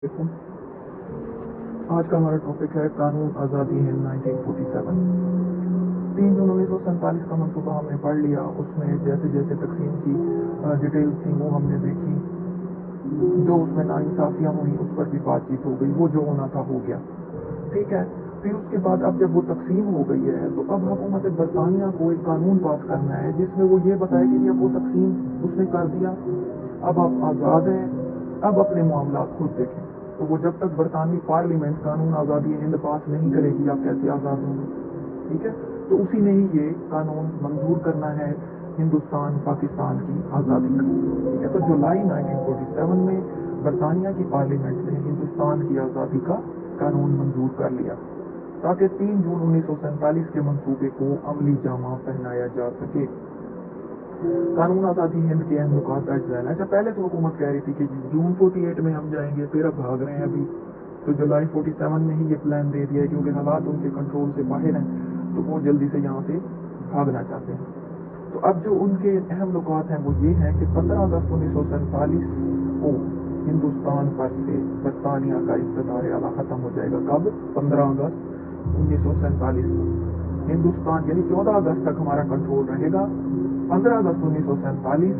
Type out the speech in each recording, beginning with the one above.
देखो, आज का हमारा टॉपिक है कानून आज़ादी हिंद 1947। 3 जून 1947 का मनसूबा हमने पढ़ लिया। उसमें जैसे जैसे तकसीम की डिटेल्स थी वो हमने देखी। जो उसमें नाइंसाफियाँ हुई उस पर भी बातचीत हो गई। वो जो होना था हो गया, ठीक है। फिर उसके बाद अब जब वो तकसीम हो गई है तो अब हुकूमत बरतानिया को एक कानून पास करना है जिसमें वो ये बताए कि अब वो तकसीम उसने कर दिया, अब आप आज़ाद हैं, अब अपने मामला खुद देखें। तो वो जब तक बरतानवी पार्लियामेंट कानून आज़ादी हिंद पास नहीं करेगी आप कैसे आज़ाद होंगे, ठीक है। तो उसी ने ही ये कानून मंजूर करना है हिंदुस्तान पाकिस्तान की आज़ादी का, ठीक है। तो जुलाई 1947 में बरतानिया की पार्लियामेंट ने हिंदुस्तान की आज़ादी का कानून मंजूर कर लिया ताकि 3 जून 1947 के मंसूबे को अमली जामा पहनाया जा सके। कानून आज़ादी हिंद के अहम नुकात दर्ज झैल। अच्छा, पहले तो हुकूमत कह रही थी कि जून 48 में हम जाएंगे, फिर अब भाग रहे हैं अभी तो जुलाई 47 में ही ये प्लान दे दिया है क्योंकि हालात उनके कंट्रोल से बाहर हैं, तो वो जल्दी से यहाँ से भागना चाहते हैं। तो अब जो उनके अहम नुकात हैं वो ये हैं कि 15 अगस्त 1947 को हिंदुस्तान पर से बरतानिया का इक़्तिदार आला ख़त्म हो जाएगा। कब? 15 अगस्त 1947 को। हिंदुस्तान यानी 14 अगस्त तक हमारा कंट्रोल रहेगा। 15 अगस्त 1947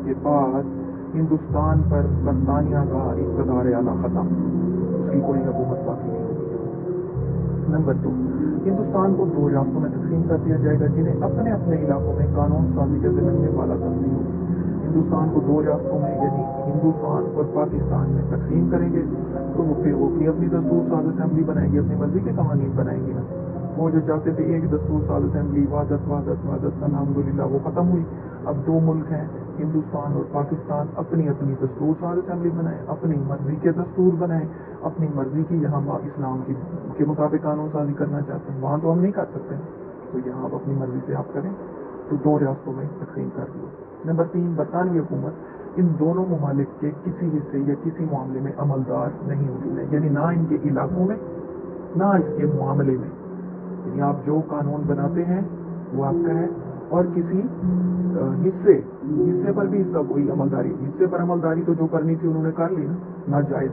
के बाद हिंदुस्तान पर बरतानिया का इक़्तिदार आला ख़त्म, उसकी कोई हुकूमत बाकी नहीं होगी। नंबर 2, हिंदुस्तान को 2 रियासतों में तकसीम कर दिया जाएगा जिन्हें अपने अपने इलाकों में कानून साजी के ज़िम्मे में वाला तस्लीम होगी। हिंदुस्तान को 2 रियासतों में यानी हिंदुस्तान और पाकिस्तान में तकसीम करेंगे तो वो फिर वो अपनी अपनी दस्तूर साज असेंबली बनाएंगे, अपनी मर्जी के कवानीन बनाएंगे ना। वो जो चाहते थे एक दस्तूर साज असेंबली, वादत वादत वादत, अल्हम्दुलिल्लाह वो ख़त्म हुई। अब 2 मुल्क हैं हिंदुस्तान और पाकिस्तान, अपनी अपनी दस्तूर साज असेंबली बनाएं, अपनी मर्जी के दस्तूर बनाएं, अपनी मर्जी की। यहाँ इस्लाम के मुताबिक कानून साजी करना चाहते हैं, वहाँ तो हम नहीं कर सकते, तो यहाँ आप अपनी मर्जी से आप करें। तो 2 रियासतों में तकसीम कर दिया। नंबर 3, बरतानवी हुकूमत इन दोनों ममालिक के किसी हिस्से या किसी मामले में अमलदार नहीं होगी है, यानी ना इनके इलाकों में ना इसके मामले में। यानी आप जो कानून बनाते हैं वो आपका है और किसी हिस्से पर भी इसका कोई अमलदारी, हिस्से पर अमलदारी तो जो करनी थी उन्होंने कर ली ना, नाजायज,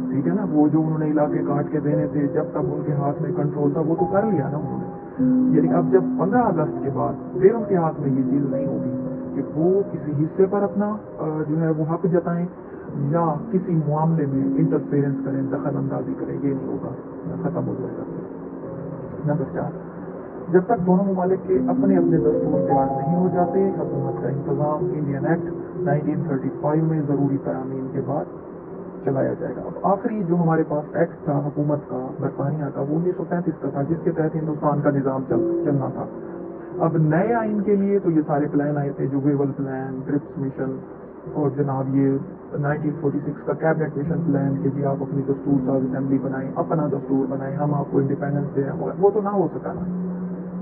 ठीक है ना। वो जो उन्होंने इलाके काट के देने थे जब तक उनके हाथ में कंट्रोल था वो तो कर लिया ना उन्होंने। यानी अब जब 15 अगस्त के बाद फिर उनके हाथ में ये चीज़ नहीं होगी कि वो किसी हिस्से पर अपना जो है वो हक जताएं या किसी मामले में इंटरफेरेंस करें, दखल अंदाजी करें, ये नहीं होगा, ख़त्म हो जाएगा। नंबर 4, जब तक दोनों ममालिक के अपने अपने दस्तूर तैयार नहीं हो जाते हुकूमत का इंतज़ाम इंडियन एक्ट 1935 में ज़रूरी तरामीम के बाद चलाया जाएगा। अब आखिरी जो हमारे पास एक्ट था हुकूमत का बरतानिया का वो 1935 का था जिसके तहत हिंदुस्तान का निज़ाम चलना था। अब नए आइन के लिए तो ये सारे प्लान आए थे, जो वेवल प्लान, क्रिप्स मिशन और जनाब ये 1946 का कैबिनेट मिशन प्लान कि जी आप अपनी दस्तूर साज असेंबली बनाएं, अपना दस्तूर बनाएं, हम आपको इंडिपेंडेंस दें, वो तो ना हो सका ना,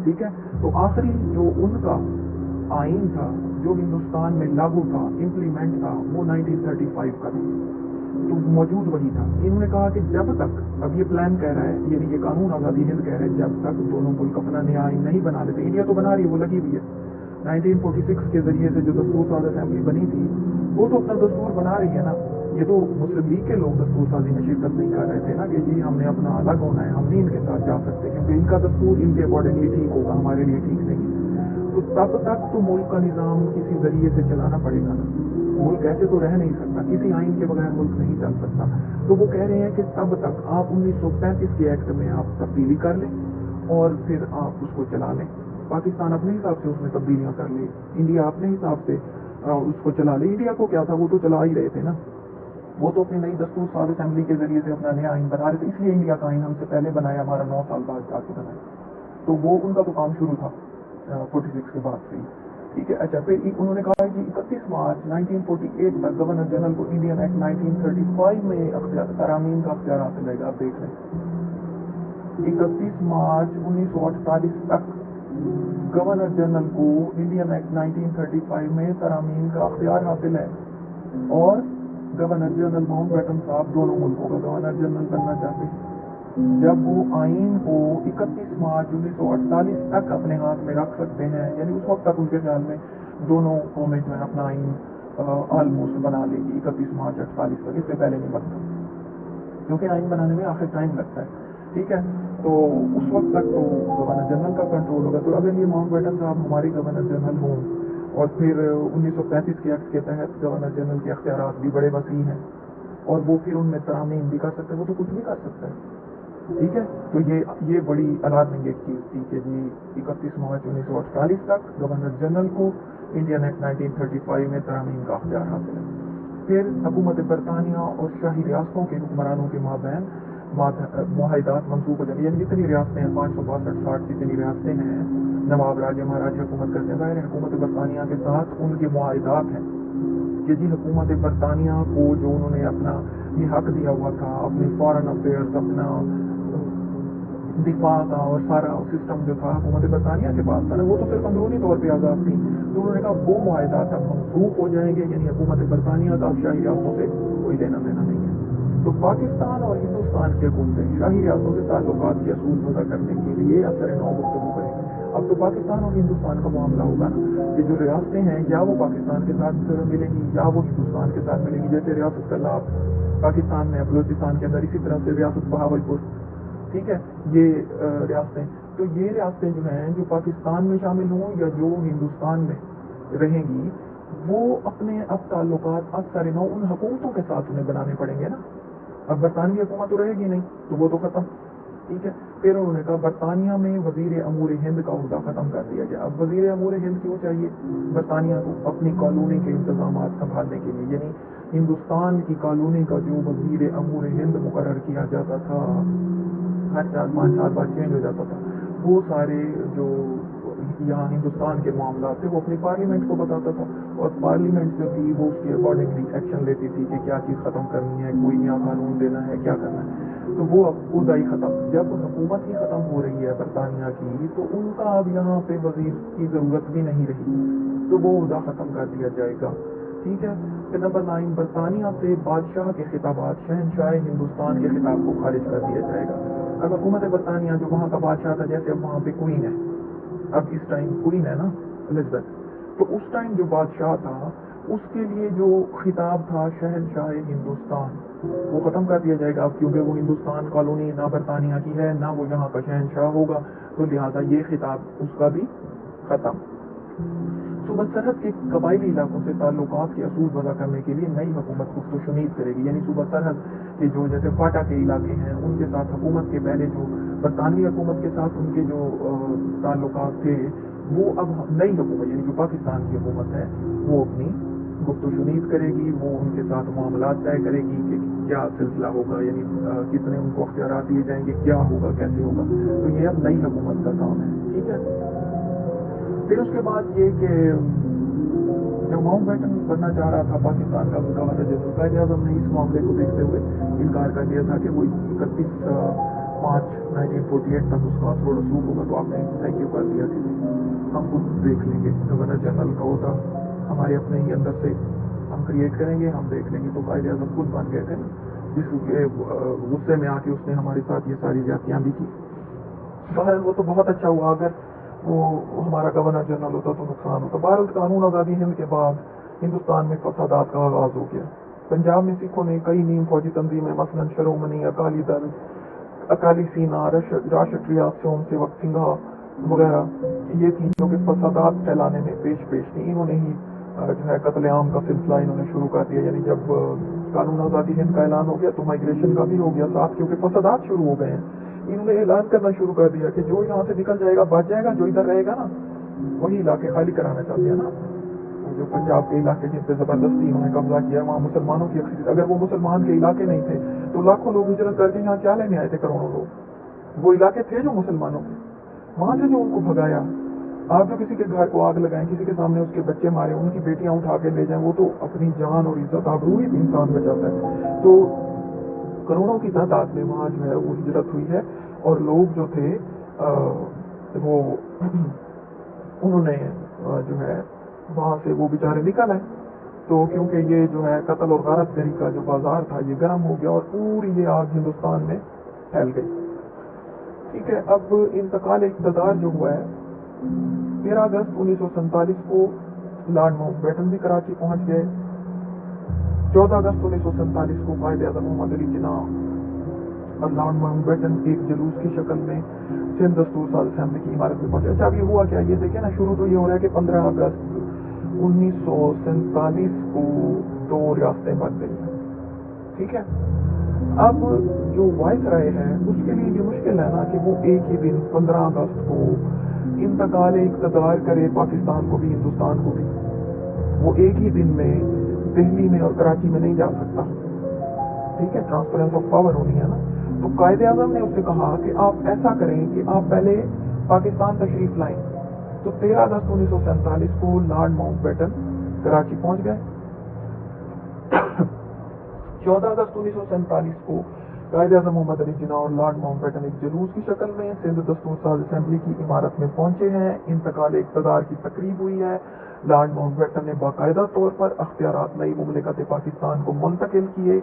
ठीक है। तो आखिरी जो उनका आइन था जो हिंदुस्तान में लागू था, इम्प्लीमेंट था, वो 1935 का था, तो मौजूद वही था। इन्होंने कहा कि जब तक, अब ये प्लान कह रहा है, यानी ये कानून आज़ादी हिंद कह रहा है, जब तक दोनों मुल्क अपना नया आइन नहीं बना लेते, इंडिया तो बना रही है, वो लगी हुई है 1946 के जरिए से जो दस्तूर साज असेंबली बनी थी वो तो अपना दस्तूर बना रही है ना। ये तो मुस्लिम लीग के लोग दस्तूर साजी में शिरकत नहीं कर रहे थे ना कि जी हमने अपना अलग होना है, हम नहीं इनके साथ जा सकते क्योंकि इनका दस्तूर इनके अकॉर्डिंगली ठीक होगा, हमारे लिए ठीक नहीं है। तो तब तक तो मुल्क का निज़ाम किसी जरिए से चलाना पड़ेगा ना, मुल्क ऐसे तो रह नहीं सकता, किसी आइन के बगैर मुल्क नहीं चल सकता। तो वो कह रहे हैं कि तब तक आप 1935 के एक्ट में आप तब्दीली कर लें और फिर आप उसको चला लें। पाकिस्तान अपने हिसाब से उसमें तब्दीलियाँ कर ले, इंडिया अपने हिसाब से उसको चला ले। इंडिया को क्या था, वो तो चला ही रहे थे ना, वो तो अपनी नई दस्तूर साज असेंबली के जरिए से अपना नया आइन बना रहे थे, इसलिए इंडिया का आइन हमसे पहले बनाया, हमारा 9 साल बाद जाके बनाया, तो वो उनका तो काम शुरू था 46 के बाद से ही, ठीक है। अच्छा, फिर उन्होंने कहा कि 31 मार्च 1948 तक गवर्नर जनरल को इंडियन एक्ट 1935 में तरामीम का अख्तियार हासिल रहेगा। आप देख लें 31 मार्च 1948 तक गवर्नर जनरल को इंडियन एक्ट 1935 में तरामीम का अख्तियार हासिल है और गवर्नर जनरल माउंटबेटन साहब दोनों मुल्कों का गवर्नर जनरल बनना चाहते हैं। जब वो आइन को 31 मार्च 1948 तक अपने हाथ में रख सकते हैं, यानी उस वक्त तक उनके ख्याल में दोनों कौमें जो है अपना आइन آلموسٹ بنا لے گی 31 مارچ 48 تک، اس سے پہلے نہیں بنتا کیونکہ آئین بنانے میں آخر ٹائم لگتا ہے. ٹھیک ہے، تو اس وقت تک تو گورنر جنرل کا کنٹرول ہوگا. تو اگر یہ ماؤنٹ بیٹن صاحب ہمارے گورنر جنرل ہوں اور پھر 1935 کے ایکٹ کے تحت گورنر جنرل کے اختیارات بھی بڑے وسیع ہیں اور وہ پھر ان میں ترامیم بھی کر سکتے ہیں، وہ تو کچھ بھی کر سکتا ہے. ٹھیک ہے، تو یہ بڑی الارمنگ ایک چیز تھی کہ جی 31 مارچ 1948 تک گورنر جنرل کو انڈین ایکٹ 1935 میں ترامیم کا اختیار حاصل ہے. پھر حکومت برطانیہ اور شاہی ریاستوں کے حکمرانوں کے مابین معاہدات منسوخ ہو جائیں. یعنی جتنی ریاستیں ہیں 562 60 جتنی ریاستیں ہیں، نواب راجہ مہاراجہ حکومت کرتے ہیں. ظاہر ہے حکومت برطانیہ کے ساتھ ان کے معاہدات ہیں کہ جی حکومت برطانیہ کو جو انہوں نے اپنا یہ حق دیا ہوا تھا، اپنے فارن افیئرز، اپنا دفاع کا اور سارا سسٹم جو تھا حکومت برطانیہ کے پاس تھا نا، وہ تو صرف اندرونی طور پہ آزاد تھی. تو انہوں نے کہا وہ معاہدات اب منسوخ ہو جائیں گے، یعنی حکومت برطانیہ کا اب شاہی ریاستوں سے کوئی لینا دینا نہیں ہے. تو پاکستان اور ہندوستان کی حکومتیں شاہی ریاستوں سے تعلقات کے اصول وضع کرنے کے لیے اثر نو گفتگو کریں گے. اب تو پاکستان اور ہندوستان کا معاملہ ہوگا نا کہ جو ریاستیں ہیں یا وہ پاکستان کے ساتھ ملیں گی یا وہ ہندوستان کے ساتھ ملیں گی. جیسے ریاست کلاب پاکستان میں بلوچستان کے اندر، اسی طرح سے ریاست بہاولپور، ٹھیک ہے، یہ ریاستیں. تو یہ ریاستیں جو ہیں جو پاکستان میں شامل ہوں یا جو ہندوستان میں رہیں گی، وہ اپنے اب تعلقات اثر نو ان حکومتوں کے ساتھ انہیں بنانے پڑیں گے نا. اب برطانوی حکومت تو رہے گی نہیں، تو وہ تو ختم. ٹھیک ہے، پھر انہوں نے کہا برطانیہ میں وزیر امور ہند کا عہدہ ختم کر دیا گیا. اب وزیر امور ہند کیوں چاہیے برطانیہ کو؟ اپنی کالونی کے انتظامات سنبھالنے کے لیے. یعنی ہندوستان کی کالونی کا جو وزیر امور ہند مقرر کیا جاتا تھا، ہر 4-5 سال بعد چینج ہو جاتا تھا، وہ سارے جو یہاں ہندوستان کے معاملات تھے وہ اپنی پارلیمنٹ کو بتاتا تھا، اور پارلیمنٹ جو تھی وہ اس کے اکارڈنگلی ایکشن لیتی تھی کہ کیا چیز ختم کرنی ہے، کوئی نیا قانون دینا ہے، کیا کرنا ہے. تو وہ اب عہدہ ہی ختم. جب حکومت ہی ختم ہو رہی ہے برطانیہ کی، تو ان کا اب یہاں پہ وزیر کی ضرورت بھی نہیں رہی، تو وہ عہدہ ختم کر دیا جائے گا. ٹھیک ہے. پھر نمبر 9، برطانیہ سے بادشاہ کے خطابات، شہنشاہ ہندوستان کے خطاب کو خارج کر دیا جائے گا. اب حکومت برطانیہ جو وہاں کا بادشاہ تھا، جیسے اب وہاں پہ کوئین ہے، اب اس ٹائم کوئین ہے نا الزبتھ، تو اس ٹائم جو بادشاہ تھا اس کے لیے جو خطاب تھا شہنشاہ ہندوستان، وہ ختم کر دیا جائے گا. اب کیونکہ وہ ہندوستان کالونی نہ برطانیہ کی ہے نہ وہ یہاں کا شہنشاہ ہوگا، تو لہٰذا یہ خطاب اس کا بھی ختم. صوبہ سرحد کے قبائلی علاقوں سے تعلقات کے اصول وضع کرنے کے لیے نئی حکومت گفت و شنید کرے گی. یعنی صوبہ سرحد کے جو جیسے فاٹا کے علاقے ہیں، ان کے ساتھ حکومت کے پہلے جو برطانوی حکومت کے ساتھ ان کے جو تعلقات تھے، وہ اب نئی حکومت یعنی جو پاکستان کی حکومت ہے وہ اپنی گفت و شنید کرے گی. وہ ان کے ساتھ معاملات طے کرے گی کہ کیا سلسلہ ہوگا، یعنی کتنے ان کو اختیارات دیے جائیں گے، کیا ہوگا، کیسے ہوگا. تو یہ اب نئی حکومت کا کام ہے. ٹھیک ہے. پھر اس کے بعد یہ کہ جو ماؤنٹ بیٹن بننا چاہ رہا تھا پاکستان کا گورنر جنرل، قائد اعظم نے اس معاملے کو دیکھتے ہوئے انکار کر دیا تھا کہ وہ 31 مارچ 1948 تک اس کا اثر و رسوخ ہوگا. تو آپ نے طے کیوں کر دیا کہ ہم خود دیکھ لیں گے، گورنر جنرل کا ہوتا ہمارے اپنے ہی اندر سے ہم کریٹ کریں گے، ہم دیکھ لیں گے. تو قائد اعظم خود بن گئے تھے نا، جس کے غصے میں آ کے اس نے ہمارے ساتھ یہ ساری زیادتیاں بھی کی. بہرحال وہ تو بہت اچھا ہوا، اگر وہ ہمارا گورنر جنرل ہوتا تو نقصان ہوتا. بہرحال قانون آزادی ہند کے بعد ہندوستان میں فسادات کا آغاز ہو گیا. پنجاب میں سکھوں نے کئی نیم فوجی تنظیمیں، مثلاً شرومنی اکالی دل، اکالی سینا، راشٹریہ سوم سیوک سنگھا وغیرہ، یہ تھی جو کہ فسادات پھیلانے میں پیش تھی. انہوں نے ہی جو ہے قتل عام کا سلسلہ انہوں نے شروع کر دیا. یعنی جب قانون آزادی ہند کا اعلان ہو گیا تو مائگریشن کا بھی ہو گیا ساتھ، کیونکہ فسادات شروع ہو گئے ہیں. انہوں نے اعلان کرنا شروع کر دیا کہ جو یہاں سے نکل جائے گا بچ جائے گا، جو ادھر رہے گا نا وہی علاقے خالی کرانا چاہتے ہیں نا. جو پنجاب کے علاقے جن پہ زبردستی انہوں نے قبضہ کیا، وہاں مسلمانوں کی اکثریت، اگر وہ مسلمان کے علاقے نہیں تھے تو لاکھوں لوگ ہجرت کر کے یہاں کیا لینے آئے تھے، کروڑوں لوگ. وہ علاقے تھے جو مسلمانوں کے، وہاں سے جو ان کو بھگایا. آپ جو کسی کے گھر کو آگ لگائیں، کسی کے سامنے اس کے بچے مارے، ان کی بیٹیاں اٹھا کے لے جائیں، وہ تو اپنی جان اور عزت آبرو ہی انسان بچاتا ہے. تو کروڑوں کی تعداد میں وہاں جو ہے وہ ہجرت ہوئی ہے، اور لوگ جو تھے وہ انہوں نے جو ہے وہاں سے وہ بیچارے نکل آئے. تو کیونکہ یہ جو ہے قتل اور غارت گری کا جو بازار تھا یہ گرم ہو گیا اور پوری یہ آگ ہندوستان میں پھیل گئی. ٹھیک ہے. اب انتقال اقتدار جو ہوا ہے 13 اگست 1947 کو لارڈ ماؤنٹ بیٹن بھی کراچی پہنچ گئے. 14 अगस्त 1947 को कायदे आज़म मोहम्मद अली जिन्ना और लॉर्ड माउंटबेटन एक जुलूस की शक्ल में सिंध दस्तूर साज असेंबली की इमारत में पहुंचे। अच्छा, अब ये हुआ क्या, ये देखिए ना, शुरू तो ये हो रहा है कि 15 अगस्त 1947 को 2 रियासतें बन गई हैं, ठीक है। अब जो वाइसराय है उसके लिए ये मुश्किल है ना कि वो एक ही दिन 15 अगस्त को इंतकाल इक़्तिदार करे पाकिस्तान को भी हिंदुस्तान को भी। वो एक ही दिन में दिल्ली में और कराची में नहीं जा सकता, ठीक है, ट्रांसफरेंस ऑफ पावर होनी है ना। तो कायदे आज़म ने उससे कहा कि आप ऐसा करें कि आप पहले पाकिस्तान तशरीफ लाएं। तो 13 अगस्त 1947 को लॉर्ड माउंटबेटन कराची पहुंच गए। 14 अगस्त 1947 को कायदे आज़म मोहम्मद अली जिन्ना और लॉर्ड माउंटबेटन एक जुलूस की शक्ल में सिंध दस्तूर साज असेंबली की इमारत में पहुंचे हैं। इंतकाल इक़्तिदार की तकरीब हुई है। लॉर्ड माउंटबेटन ने बाकायदा तौर पर अख्तियारात नई मुमलिकत पाकिस्तान को मुंतकिल किए।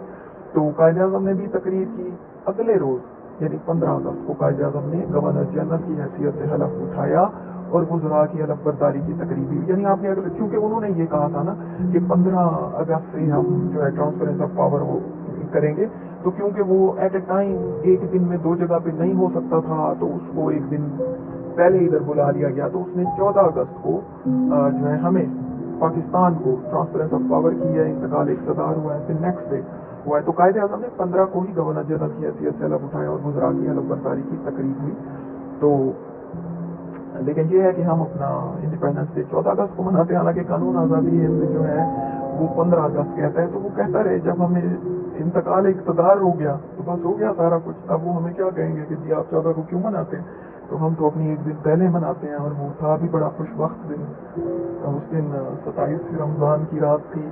तो कायदे आज़म ने भी तकरीर की। अगले रोज यानी 15 अगस्त को कायदे आज़म ने गवर्नर जनरल की हैसियत से हलफ उठाया और वज़रा की हलफ बर्दारी की तकरीब हुई। यानी आपने अगर, क्योंकि उन्होंने ये कहा था ना कि 15 अगस्त से हम जो है ट्रांसफरेंस ऑफ पावर वो करेंगे, तो क्योंकि वो एट ए टाइम एक दिन में 2 जगह पे नहीं हो सकता था, तो उसको एक दिन पहले इधर बुला लिया गया। तो उसने 14 अगस्त को जो है हमें पाकिस्तान को ट्रांसफरेंस ऑफ पावर की है, इंतकाल इक़्तिदार हुआ है, फिर नेक्स्ट डे हुआ है। तो कायदे आज़म ने 15 को ही गवर्नर जनरल की हैसियत से हलफ उठाया और वज़रा की हलफ बर्दारी की तकरीब हुई। तो लेकिन ये है कि हम अपना इंडिपेंडेंस डे 14 अगस्त को मनाते हैं। हालांकि कानून आज़ादी हिंद जो है वो 15 अगस्त कहता है। तो वो कहता रहे, जब हमें इंतकाल इक़्तिदार हो गया तो बस हो गया सारा कुछ। अब वो हमें क्या कहेंगे कि जी आप 14 को क्यों मनाते हैं। तो हम तो अपनी एक दिन पहले मनाते हैं, और वो था भी बड़ा खुशबख्त दिन। उस दिन 27 रमज़ान की रात थी।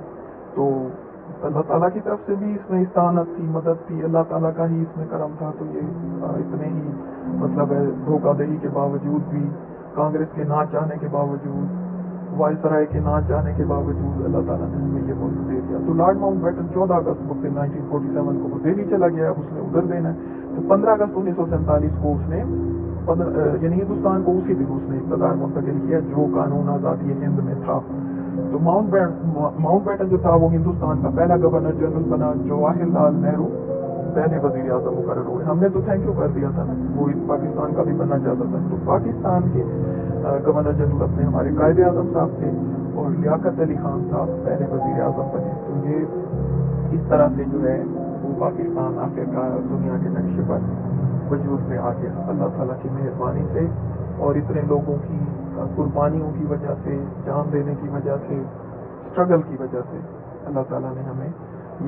तो अल्लाह ताला की तरफ से भी इसमें इस्तानत थी, मदद थी, अल्लाह ताला का ही इसमें करम था। तो ये इतने ही मतलब है, धोखाधड़ी के बावजूद भी, कांग्रेस के ना चाहने के बावजूद, वायसराय के ना चाहने के बावजूद अल्लाह ताला ने हमें ये मुल्क दे दिया। तो लॉर्ड माउंटबेटन 14 अगस्त को फिर 1947 को वो दिल्ली चला गया, उसने उधर देना है। तो 15 अगस्त 1947 को उसने यानी हिंदुस्तान को उसी दिन उसने इक़्तिदार मुंतकिल किया जो कानून आज़ादी हिंद में था। तो माउंटबेटन जो था वो हिंदुस्तान का पहला गवर्नर जनरल बना। जवाहरलाल नेहरू पहले वज़ीर आज़म मुकर्रर हुए। हमने तो थैंक यू कर दिया था ना, वो पाकिस्तान का भी बनना चाहता था। तो पाकिस्तान के गवर्नर जनरल अपने हमारे कायदे आज़म साहब थे, और लियाकत अली खान साहब पहले वज़ीर आज़म बने। तो ये इस तरह से जो है वो पाकिस्तान आखिरकार दुनिया के नक्शे पर वजूद में आ गया, अल्लाह ताला की मेहरबानी से और इतने लोगों की कुर्बानियों की वजह से, जान देने की वजह से, स्ट्रगल की वजह से अल्लाह ताला ने हमें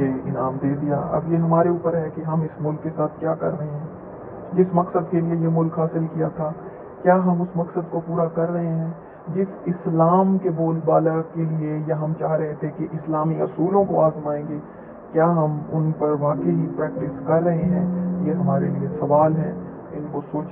ये इनाम दे दिया। अब ये हमारे ऊपर है कि हम इस मुल्क के साथ क्या कर रहे हैं। जिस मकसद के लिए ये मुल्क हासिल किया था, क्या हम उस मकसद को पूरा कर रहे हैं। जिस इस्लाम के बोलबाला के लिए या हम चाह रहे थे कि इस्लामी असूलों को आजमाएंगे, क्या हम उन पर वाकई ही प्रैक्टिस कर रहे हैं। ये हमारे लिए सवाल है, इनको सोचना